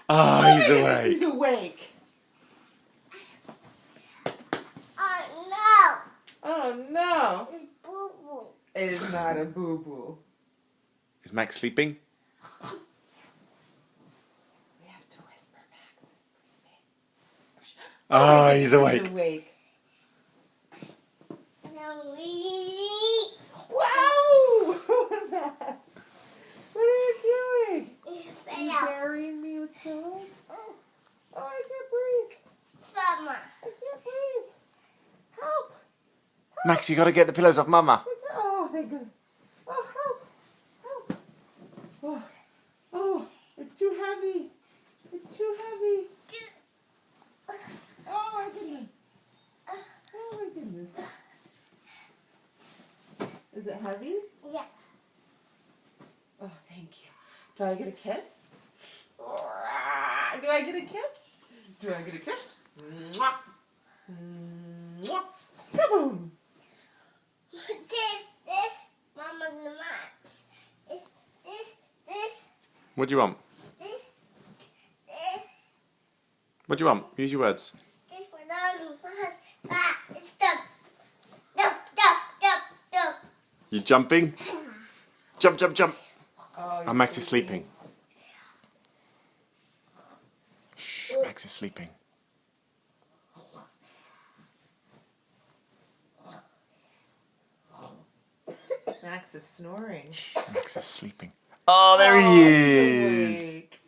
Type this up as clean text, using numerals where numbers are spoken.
Oh, he's He's awake. awake. Oh Oh no. no! It's boo-boo. It is not a boo-boo. Is Max sleeping? We have to whisper Max is sleeping. Oh, my he's goodness, awake. He's awake. No, we. Wow! What are you doing? It's You better. burying me with pillows? Oh, I can't breathe. Mama. I can't breathe. Help! Max, you got to get the pillows off Mama. Oh, thank goodness. Oh, help! Help! Oh, oh, it's too heavy. It's too heavy. Oh my goodness. Oh my goodness. Is it heavy? Yeah. Oh, thank you. Do I get a kiss? Do I get a kiss? Do I get a kiss? Mwah. Mwah. Kaboom! This, Mama, the match. It's this, What do you want? this. What do you want? Use your words. This one on the match. Ah, it's done. Dump. You jumping? Jump, jump, jump. Oh, And Max is sleeping. Shh, Max is sleeping. Max is snoring. Max is sleeping. Oh, there he he's is. awake.